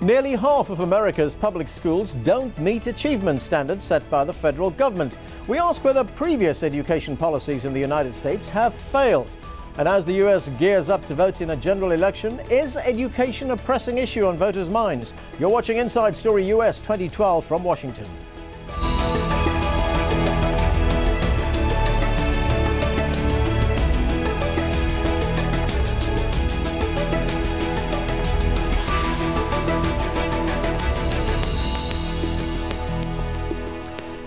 Nearly half of America's public schools don't meet achievement standards set by the federal government. We ask whether previous education policies in the United States have failed. And as the US gears up to vote in a general election, is education a pressing issue on voters' minds? You're watching Inside Story US 2012 from Washington.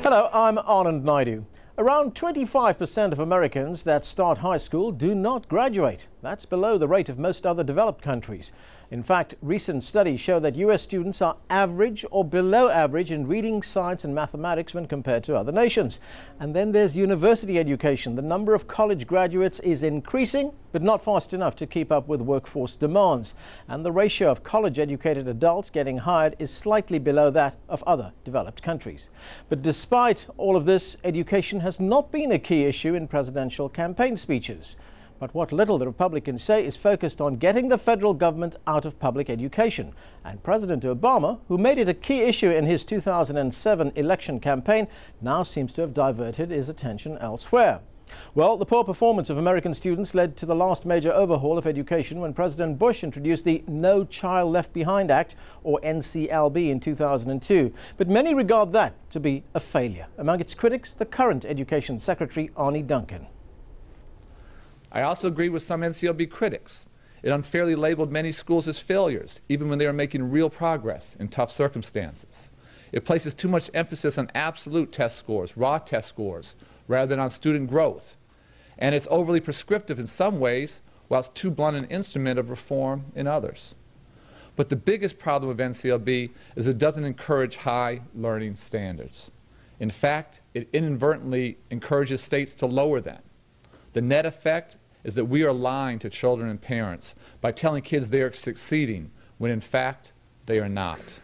Hello, I'm Anand Naidu. Around 25% of Americans that start high school do not graduate. That's below the rate of most other developed countries. In fact, recent studies show that US students are average or below average in reading, science and mathematics when compared to other nations. And then there's university education. The number of college graduates is increasing, but not fast enough to keep up with workforce demands. And the ratio of college-educated adults getting hired is slightly below that of other developed countries. But despite all of this, education has not been a key issue in presidential campaign speeches. But what little the Republicans say is focused on getting the federal government out of public education. And President Obama, who made it a key issue in his 2007 election campaign, now seems to have diverted his attention elsewhere. Well, the poor performance of American students led to the last major overhaul of education when President Bush introduced the No Child Left Behind Act, or NCLB, in 2002. But many regard that to be a failure. Among its critics, the current Education Secretary, Arne Duncan. I also agree with some NCLB critics. It unfairly labeled many schools as failures, even when they are making real progress in tough circumstances. It places too much emphasis on absolute test scores, raw test scores, rather than on student growth. And it's overly prescriptive in some ways, whilst too blunt an instrument of reform in others. But the biggest problem of NCLB is it doesn't encourage high learning standards. In fact, it inadvertently encourages states to lower them. The net effect is that we are lying to children and parents by telling kids they are succeeding when in fact they are not.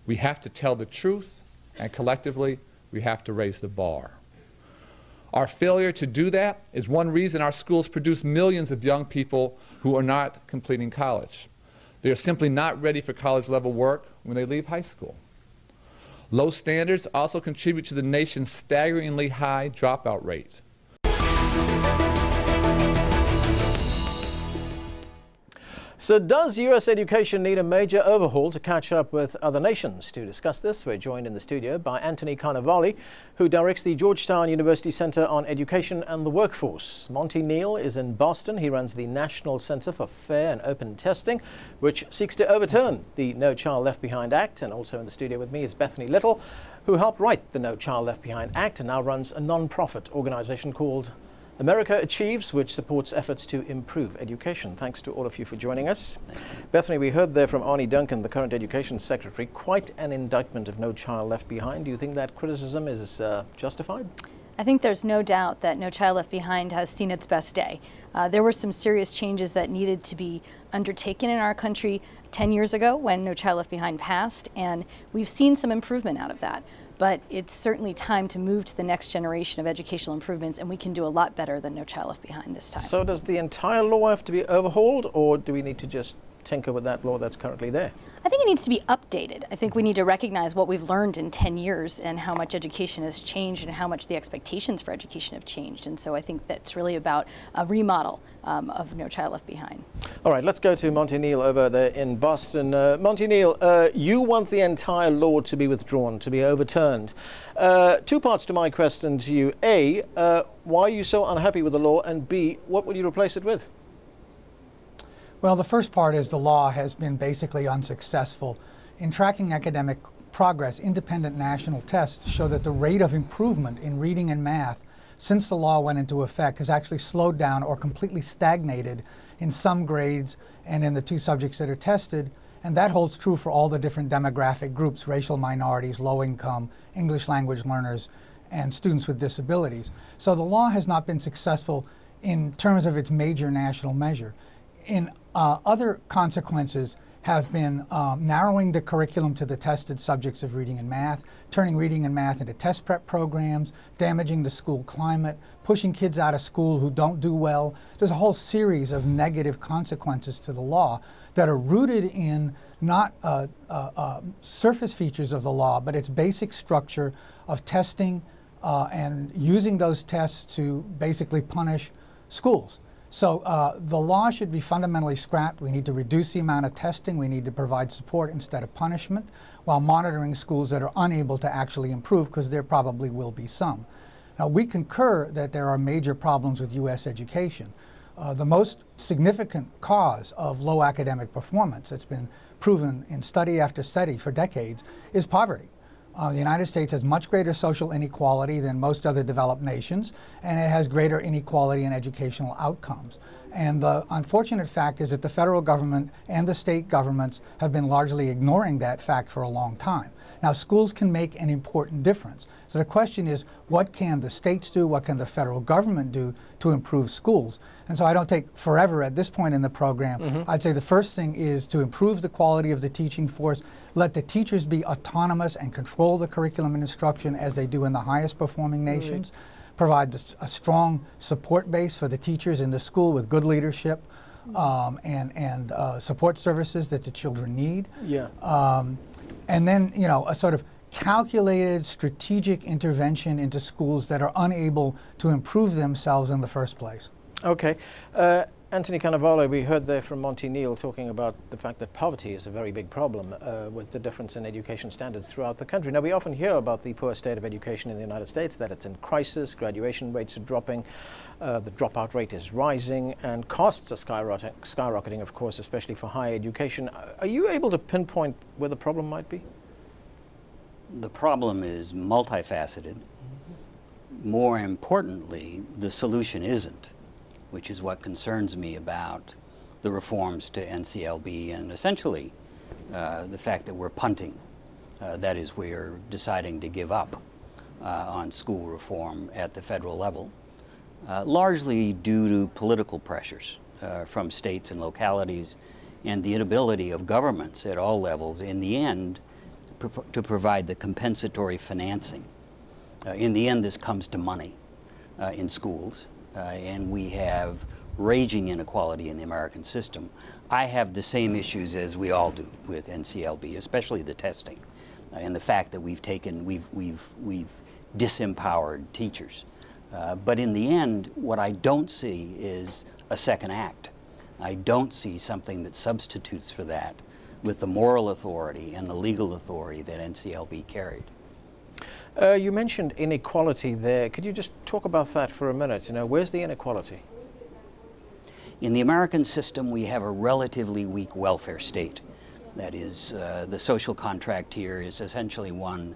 We have to tell the truth, and collectively we have to raise the bar. Our failure to do that is one reason our schools produce millions of young people who are not completing college. They are simply not ready for college-level work when they leave high school. Low standards also contribute to the nation's staggeringly high dropout rate. So does US education need a major overhaul to catch up with other nations? To discuss this, we're joined in the studio by Anthony Carnevale, who directs the Georgetown University Center on Education and the Workforce. Monty Neil is in Boston. He runs the National Center for Fair and Open Testing, which seeks to overturn the No Child Left Behind Act. And also in the studio with me is Bethany Little, who helped write the No Child Left Behind Act and now runs a non-profit organization called America Achieves, which supports efforts to improve education. Thanks to all of you for joining us. Bethany, we heard there from Arne Duncan, the current Education Secretary, quite an indictment of No Child Left Behind. Do you think that criticism is justified? I think there's no doubt that No Child Left Behind has seen its best day. There were some serious changes that needed to be undertaken in our country 10 years ago when No Child Left Behind passed, and we've seen some improvement out of that. But it's certainly time to move to the next generation of educational improvements, and we can do a lot better than No Child Left Behind this time. So does the entire law have to be overhauled, or do we need to just tinker with that law that's currently there? I think it needs to be updated. I think we need to recognize what we've learned in 10 years and how much education has changed and how much the expectations for education have changed. And so I think that's really about a remodel of No Child Left Behind. All right, let's go to Monty Neil over there in Boston. Monty Neil, you want the entire law to be withdrawn, to be overturned. Two parts to my question to you. A, why are you so unhappy with the law? And B, what will you replace it with? Well, the first part is the law has been basically unsuccessful. In tracking academic progress, independent national tests show that the rate of improvement in reading and math since the law went into effect has actually slowed down or completely stagnated in some grades and in the two subjects that are tested. And that holds true for all the different demographic groups: racial minorities, low income, English language learners, and students with disabilities. So the law has not been successful in terms of its major national measure. In other consequences have been narrowing the curriculum to the tested subjects of reading and math, turning reading and math into test prep programs, damaging the school climate, pushing kids out of school who don't do well. There's a whole series of negative consequences to the law that are rooted in not surface features of the law, but its basic structure of testing and using those tests to basically punish schools. So the law should be fundamentally scrapped. We need to reduce the amount of testing. We need to provide support instead of punishment, while monitoring schools that are unable to actually improve, because there probably will be some. Now, we concur that there are major problems with U.S. education. The most significant cause of low academic performance, that's been proven in study after study for decades, is poverty. The United States has much greater social inequality than most other developed nations, and it has greater inequality in educational outcomes. And the unfortunate fact is that the federal government and the state governments have been largely ignoring that fact for a long time. Now, schools can make an important difference. So the question is, what can the states do? What can the federal government do to improve schools? And so I don't take forever at this point in the program. I'd say the first thing is to improve the quality of the teaching force, let the teachers be autonomous and control the curriculum and instruction as they do in the highest performing nations, provide a strong support base for the teachers in the school with good leadership and support services that the children need. And then, you know, a sort of calculated strategic intervention into schools that are unable to improve themselves in the first place. Okay. Anthony Carnevale, we heard there from Monty Neil talking about the fact that poverty is a very big problem with the difference in education standards throughout the country. Now, we often hear about the poor state of education in the United States, that it's in crisis, graduation rates are dropping, the dropout rate is rising, and costs are skyrocketing, of course, especially for higher education. Are you able to pinpoint where the problem might be? The problem is multifaceted. More importantly, the solution isn't, which is what concerns me about the reforms to NCLB and essentially the fact that we're punting. That is, we're deciding to give up on school reform at the federal level, largely due to political pressures from states and localities and the inability of governments at all levels in the end to provide the compensatory financing. In the end, this comes to money in schools. And we have raging inequality in the American system. I have the same issues as we all do with NCLB, especially the testing and the fact that we've disempowered teachers. But in the end, what I don't see is a second act. I don't see something that substitutes for that with the moral authority and the legal authority that NCLB carried. You mentioned inequality there. Could you just talk about that for a minute? You know, where's the inequality? In the American system, we have a relatively weak welfare state. That is, the social contract here is essentially one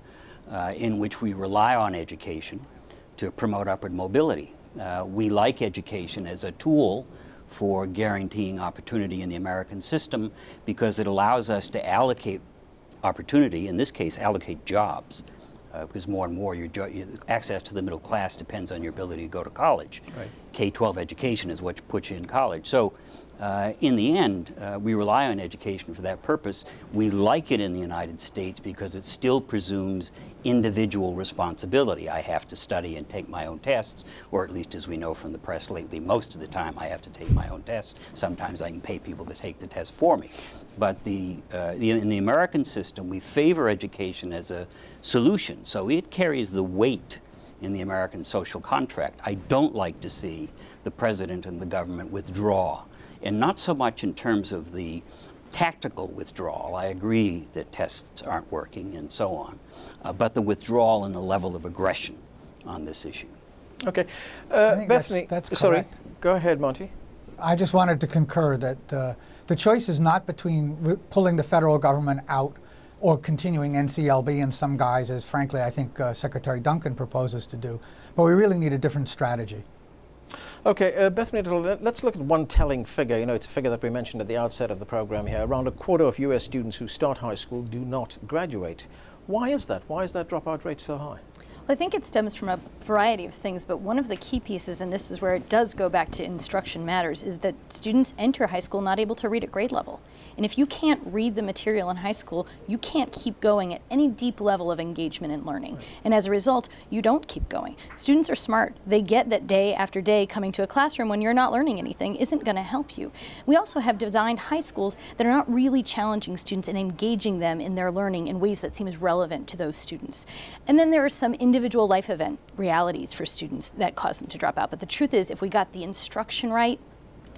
in which we rely on education to promote upward mobility. We like education as a tool for guaranteeing opportunity in the American system because it allows us to allocate opportunity, in this case, allocate jobs. Because more and more your access to the middle class depends on your ability to go to college. Right. K-12 education is what puts you in college. So in the end, we rely on education for that purpose. We like it in the United States because it still presumes individual responsibility. I have to study and take my own tests, or at least as we know from the press lately, most of the time I have to take my own tests. Sometimes I can pay people to take the test for me. But in the American system, we favor education as a solution, so it carries the weight in the American social contract. I don't like to see the president and the government withdraw, and not so much in terms of the tactical withdrawal. I agree that tests aren't working and so on, but the withdrawal and the level of aggression on this issue. Okay. Bethany, that's sorry, go ahead, Monty. I just wanted to concur that the choice is not between pulling the federal government out or continuing NCLB in some guise, as frankly I think Secretary Duncan proposes to do, but we really need a different strategy. Okay, Bethany Little, let's look at one telling figure. You know, it's a figure that we mentioned at the outset of the program here. Around a quarter of U.S. students who start high school do not graduate. Why is that? Why is that dropout rate so high? Well, I think it stems from a variety of things, but one of the key pieces, and this is where it does go back to instruction matters, is that students enter high school not able to read at grade level. And if you can't read the material in high school, you can't keep going at any deep level of engagement and learning. And as a result, you don't keep going. Students are smart. They get that day after day coming to a classroom when you're not learning anything isn't going to help you. We also have designed high schools that are not really challenging students and engaging them in their learning in ways that seem relevant to those students. And then there are some individual life event realities for students that cause them to drop out. But the truth is, if we got the instruction right,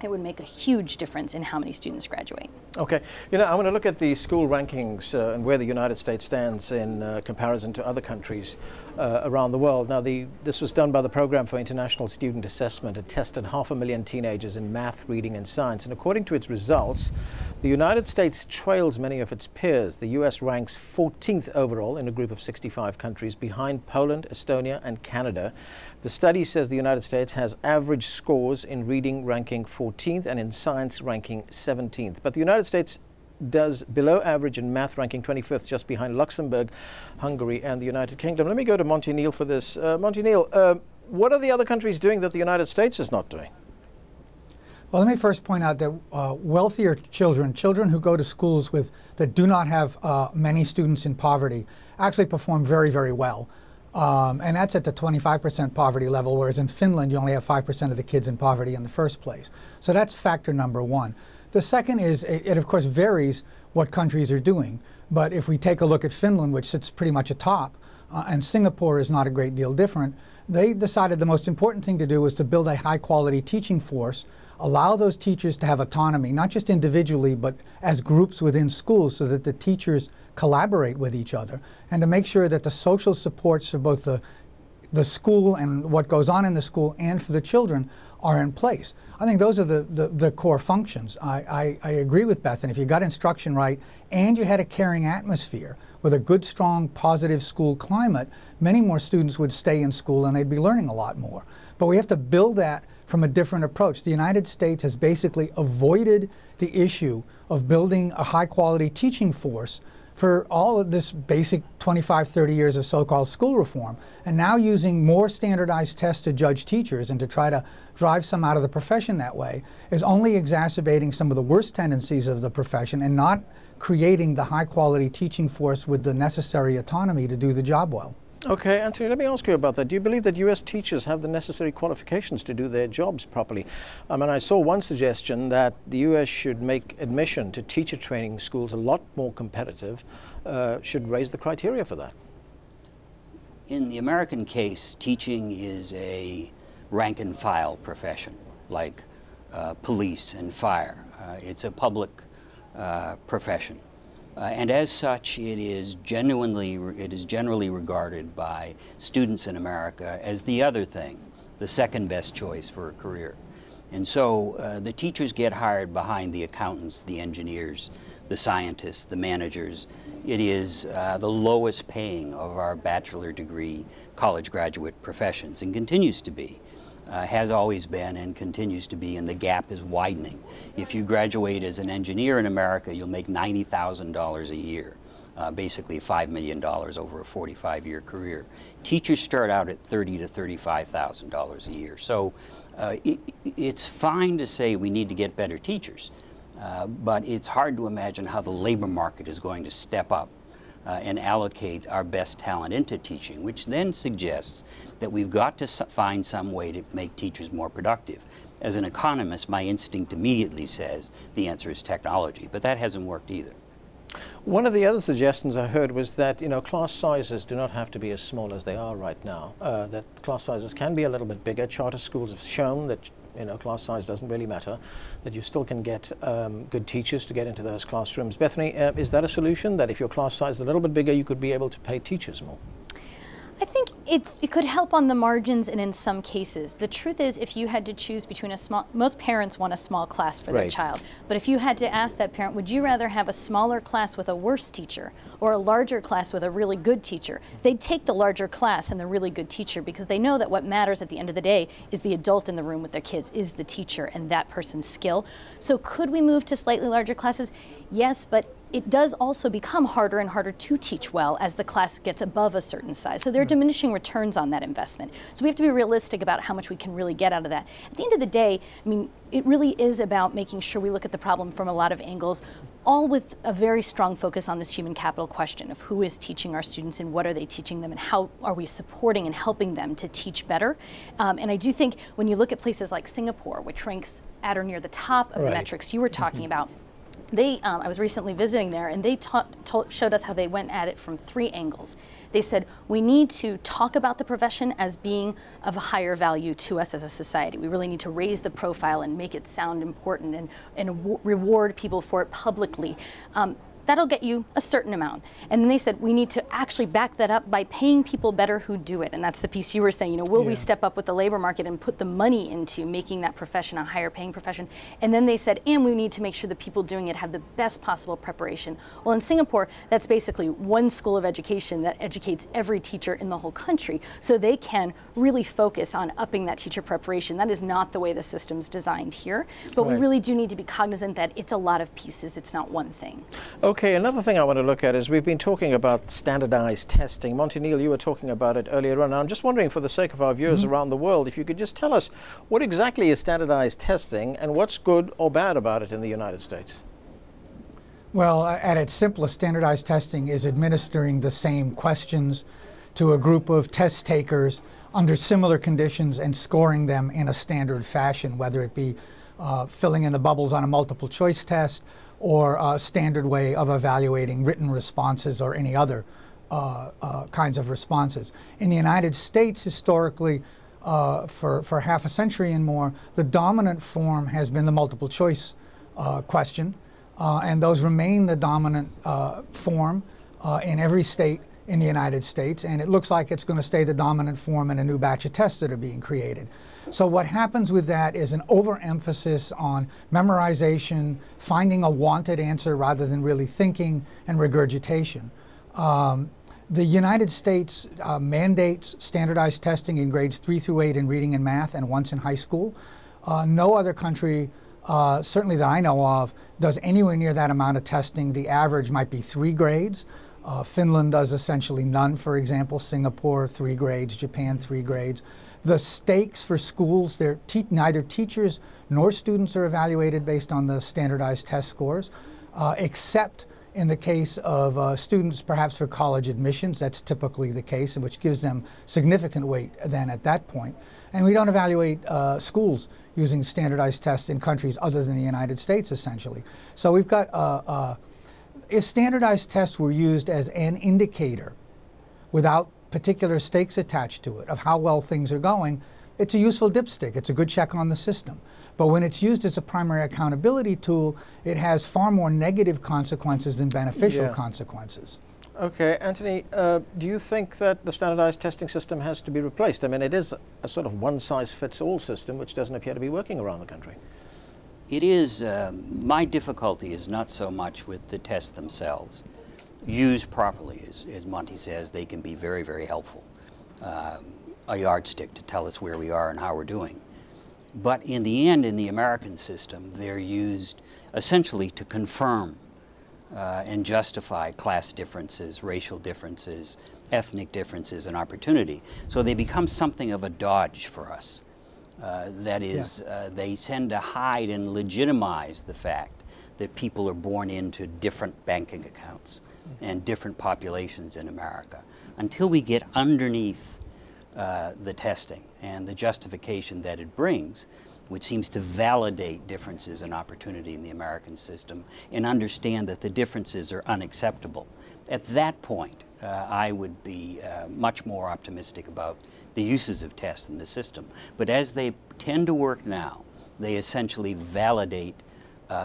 it would make a huge difference in how many students graduate. Okay, you know, I want to look at the school rankings and where the United States stands in comparison to other countries around the world. Now, this was done by the Program for International Student Assessment. It tested 500,000 teenagers in math, reading and science. And according to its results, the United States trails many of its peers. The US ranks 14th overall in a group of 65 countries, behind Poland, Estonia and Canada. The study says the United States has average scores in reading ranking 14th and in science ranking 17th. But the United States does below average in math, ranking 25th, just behind Luxembourg, Hungary and the United Kingdom. Let me go to Monty Neil for this. Monty Neil, what are the other countries doing that the United States is not doing? Well, let me first point out that wealthier children who go to schools that do not have many students in poverty, actually perform very, very well. And that's at the 25% poverty level, whereas in Finland you only have 5% of the kids in poverty in the first place. So that's factor number one. The second is, it of course varies what countries are doing. But if we take a look at Finland, which sits pretty much atop, and Singapore is not a great deal different, they decided the most important thing to do was to build a high-quality teaching force, allow those teachers to have autonomy, not just individually, but as groups within schools, so that the teachers collaborate with each other, and to make sure that the social supports for both the school and what goes on in the school and for the children are in place. I think those are the core functions. I agree with Bethany. If you got instruction right and you had a caring atmosphere with a good, strong, positive school climate, many more students would stay in school and they'd be learning a lot more. But we have to build that from a different approach. The United States has basically avoided the issue of building a high-quality teaching force for all of this basic 25, 30 years of so-called school reform, and now using more standardized tests to judge teachers and to try to drive some out of the profession that way is only exacerbating some of the worst tendencies of the profession and not creating the high-quality teaching force with the necessary autonomy to do the job well. Okay, Anthony, let me ask you about that. Do you believe that U.S. teachers have the necessary qualifications to do their jobs properly? I mean, I saw one suggestion that the U.S. should make admission to teacher training schools a lot more competitive, should raise the criteria for that. In the American case, teaching is a rank and file profession, like police and fire. It's a public profession. And as such, it is generally regarded by students in America as the other thing, the second best choice for a career. And so the teachers get hired behind the accountants, the engineers, the scientists, the managers. It is the lowest paying of our bachelor degree college graduate professions, and continues to be. Has always been and continues to be, and the gap is widening. If you graduate as an engineer in America, you'll make $90,000 a year, basically $5 million over a 45-year career. Teachers start out at $30,000 to $35,000 a year. So it's fine to say we need to get better teachers, but it's hard to imagine how the labor market is going to step up and allocate our best talent into teaching, which then suggests that we've got to find some way to make teachers more productive. As an economist, my instinct immediately says the answer is technology, but that hasn't worked either. One of the other suggestions I heard was that, you know, class sizes do not have to be as small as they are right now, that class sizes can be a little bit bigger. Charter schools have shown that, you know, class size doesn't really matter, that you still can get good teachers to get into those classrooms. Bethany, is that a solution, that if your class size is a little bit bigger, you could be able to pay teachers more? I think it could help on the margins and in some cases. The truth is, if you had to choose between most parents want a small class for their child, but if you had to ask that parent, would you rather have a smaller class with a worse teacher or a larger class with a really good teacher? They'd take the larger class and the really good teacher, because they know that what matters at the end of the day is the adult in the room with their kids, is the teacher and that person's skill. So could we move to slightly larger classes? Yes, but it does also become harder and harder to teach well as the class gets above a certain size. So there are diminishing returns on that investment. So we have to be realistic about how much we can really get out of that. At the end of the day, I mean, it really is about making sure we look at the problem from a lot of angles, all with a very strong focus on this human capital question of who is teaching our students and what are they teaching them and how are we supporting and helping them to teach better. And I do think when you look at places like Singapore, which ranks at or near the top of the metrics you were talking about, I was recently visiting there, and they showed us how they went at it from 3 angles. They said, we need to talk about the profession as being of a higher value to us as a society. We really need to raise the profile and make it sound important and reward people for it publicly. That'll get you a certain amount. And then they said, we need to actually back that up by paying people better who do it. And that's the piece you were saying, you know, will we step up with the labor market and put the money into making that profession a higher paying profession? And then they said, and we need to make sure the people doing it have the best possible preparation. Well, in Singapore, that's basically one school of education that educates every teacher in the whole country. So they can really focus on upping that teacher preparation. That is not the way the system's designed here. But we really do need to be cognizant that it's a lot of pieces. It's not one thing. Okay, another thing I want to look at is we've been talking about standardized testing. Monty Neil, you were talking about it earlier on. I'm just wondering, for the sake of our viewers around the world, if you could just tell us what exactly is standardized testing and what's good or bad about it in the United States? Well, at its simplest, standardized testing is administering the same questions to a group of test takers under similar conditions and scoring them in a standard fashion, whether it be filling in the bubbles on a multiple choice test or a standard way of evaluating written responses or any other kinds of responses. In the United States, historically, for half a century and more, the dominant form has been the multiple choice question, and those remain the dominant form in every state in the United States, and it looks like it's going to stay the dominant form in a new batch of tests that are being created. So what happens with that is an overemphasis on memorization, finding a wanted answer rather than really thinking, and regurgitation. The United States mandates standardized testing in grades 3 through 8 in reading and math and once in high school. No other country, certainly that I know of, does anywhere near that amount of testing. The average might be 3 grades. Finland does essentially none, for example. Singapore, 3 grades. Japan, 3 grades. The stakes for schools, neither teachers nor students are evaluated based on the standardized test scores, except in the case of students perhaps for college admissions. That's typically the case, which gives them significant weight then at that point. And we don't evaluate schools using standardized tests in countries other than the United States, essentially. So we've got, if standardized tests were used as an indicator without particular stakes attached to it of how well things are going, it's a useful dipstick. It's a good check on the system. But when it's used as a primary accountability tool, it has far more negative consequences than beneficial consequences. Okay, Anthony, do you think that the standardized testing system has to be replaced? I mean, it is a sort of one-size-fits-all system, which doesn't appear to be working around the country. It is. My difficulty is not so much with the tests themselves. Used properly, as Monty says, they can be very, very helpful. A yardstick to tell us where we are and how we're doing. But in the end, in the American system, they're used essentially to confirm and justify class differences, racial differences, ethnic differences, and opportunity. So they become something of a dodge for us. That is, they tend to hide and legitimize the fact that people are born into different banking accounts and different populations in America. Until we get underneath the testing and the justification that it brings, which seems to validate differences in opportunity in the American system and understand that the differences are unacceptable. At that point, I would be much more optimistic about the uses of tests in the system. But as they tend to work now, they essentially validate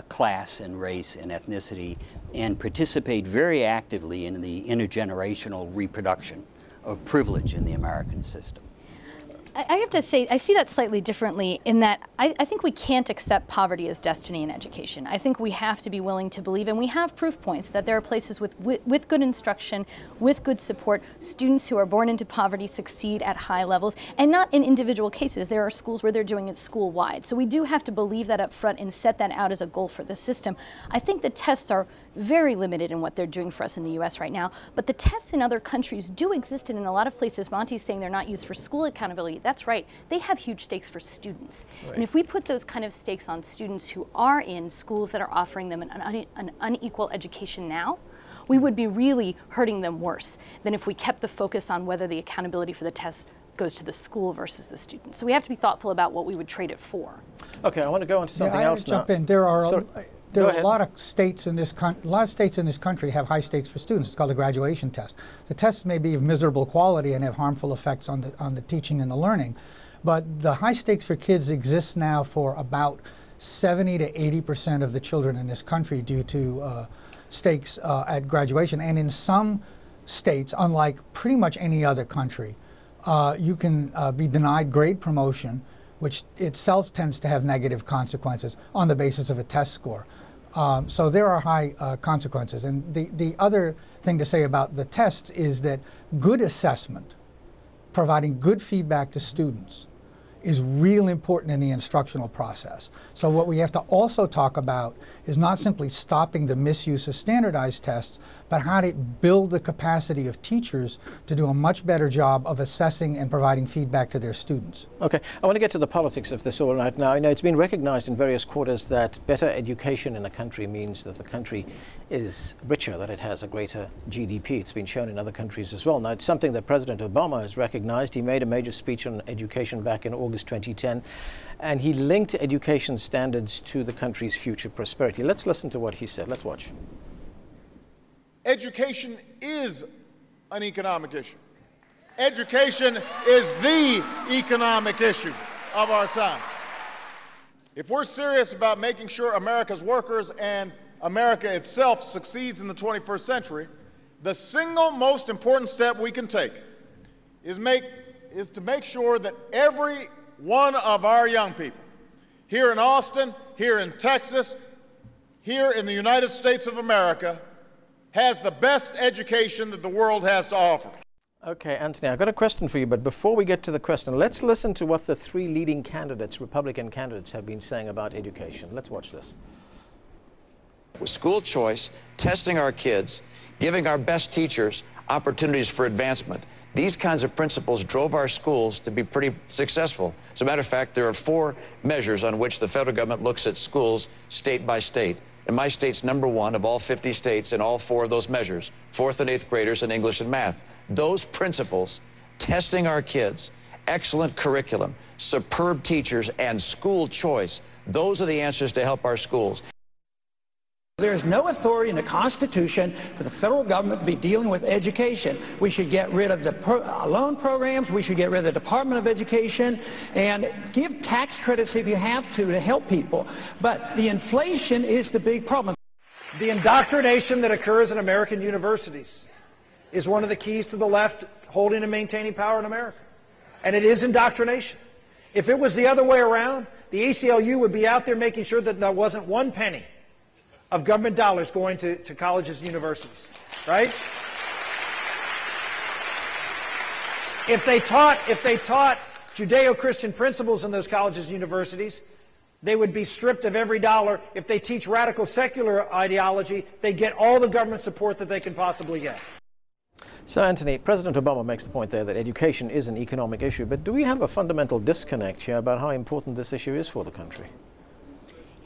class and race and ethnicity and participate very actively in the intergenerational reproduction of privilege in the American system. I have to say, I see that slightly differently in that I think we can't accept poverty as destiny in education. I think we have to be willing to believe, and we have proof points, that there are places with good instruction, with good support, students who are born into poverty succeed at high levels, and not in individual cases. There are schools where they're doing it school-wide. So we do have to believe that up front and set that out as a goal for the system. I think the tests are very limited in what they're doing for us in the US right now. But the tests in other countries do exist, and in a lot of places, Monty's saying they're not used for school accountability. That's right. They have huge stakes for students. Right. And if we put those kind of stakes on students who are in schools that are offering them an unequal education now, we would be really hurting them worse than if we kept the focus on whether the accountability for the test goes to the school versus the student. So we have to be thoughtful about what we would trade it for. Okay, I want to go on to something else now. Jump in. There are a lot of states in this country have high stakes for students. It's called the graduation test. The tests may be of miserable quality and have harmful effects on the teaching and the learning, but the high stakes for kids exists now for about 70 to 80% of the children in this country due to stakes at graduation. And in some states, unlike pretty much any other country, you can be denied grade promotion, which itself tends to have negative consequences on the basis of a test score. So there are high consequences. And the other thing to say about the tests is that good assessment, providing good feedback to students, is real important in the instructional process. So what we have to also talk about is not simply stopping the misuse of standardized tests, but how to build the capacity of teachers to do a much better job of assessing and providing feedback to their students. Okay, I want to get to the politics of this all right now. You know, it's been recognized in various quarters that better education in a country means that the country is richer, that it has a greater GDP. It's been shown in other countries as well. Now, it's something that President Obama has recognized. He made a major speech on education back in August 2010, and he linked education standards to the country's future prosperity. Let's listen to what he said. Let's watch. Education is an economic issue. Education is the economic issue of our time. If we're serious about making sure America's workers and America itself succeeds in the 21st century, the single most important step we can take is to make sure that every one of our young people, here in Austin, here in Texas, here in the United States of America, has the best education that the world has to offer. Okay, Anthony, I've got a question for you, but before we get to the question, let's listen to what the three leading candidates, Republican candidates, have been saying about education. Let's watch this. With school choice, testing our kids, giving our best teachers opportunities for advancement, these kinds of principles drove our schools to be pretty successful. As a matter of fact, there are 4 measures on which the federal government looks at schools state by state. And my state's #1 of all 50 states in all 4 of those measures, 4th and 8th graders in English and math. Those principles, testing our kids, excellent curriculum, superb teachers, and school choice, those are the answers to help our schools. There is no authority in the Constitution for the federal government to be dealing with education. We should get rid of the loan programs. We should get rid of the Department of Education and give tax credits if you have to help people. But the inflation is the big problem. The indoctrination that occurs in American universities is one of the keys to the left holding and maintaining power in America. And it is indoctrination. If it was the other way around, the ACLU would be out there making sure that there wasn't one penny of government dollars going to colleges and universities, right? If they taught Judeo-Christian principles in those colleges and universities, they would be stripped of every dollar. If they teach radical secular ideology, they get all the government support that they can possibly get. So, Anthony, President Obama makes the point there that education is an economic issue, but do we have a fundamental disconnect here about how important this issue is for the country?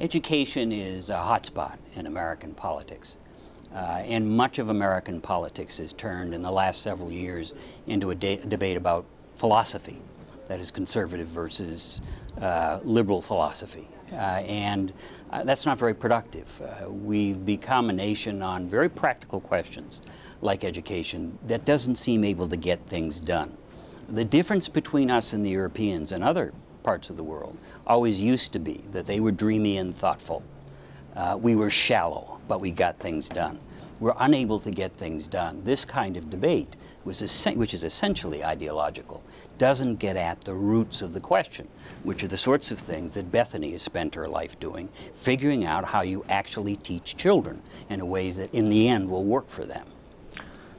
Education is a hotspot in American politics, and much of American politics has turned in the last several years into a debate about philosophy, that is conservative versus liberal philosophy, and that's not very productive. We've become a nation on very practical questions like education that doesn't seem able to get things done. The difference between us and the Europeans and other parts of the world always used to be that they were dreamy and thoughtful. We were shallow, but we got things done. We're unable to get things done. This kind of debate, which is essentially ideological, doesn't get at the roots of the question, which are the sorts of things that Bethany has spent her life doing, figuring out how you actually teach children in ways that in the end will work for them.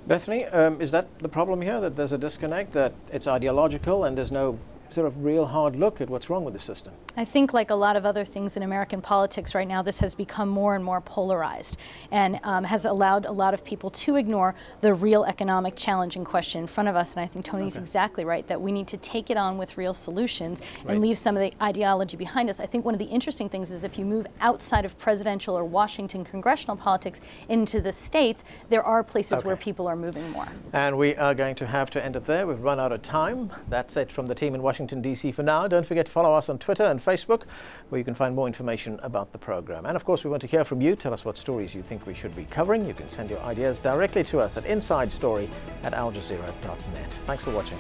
Bethany, is that the problem here, that there's a disconnect, that it's ideological and there's no sort of real hard look at what's wrong with the system. I think, like a lot of other things in American politics right now, this has become more and more polarized and has allowed a lot of people to ignore the real economic challenge in question in front of us. And I think Tony's exactly right, that we need to take it on with real solutions and leave some of the ideology behind us. I think one of the interesting things is if you move outside of presidential or Washington congressional politics into the states, there are places where people are moving more. And we are going to have to end it there. We've run out of time. That's it from the team in Washington, D.C. for now. Don't forget to follow us on Twitter and Facebook, where you can find more information about the program. And of course, we want to hear from you. Tell us what stories you think we should be covering. You can send your ideas directly to us at insidestory@aljazeera.net. Thanks for watching.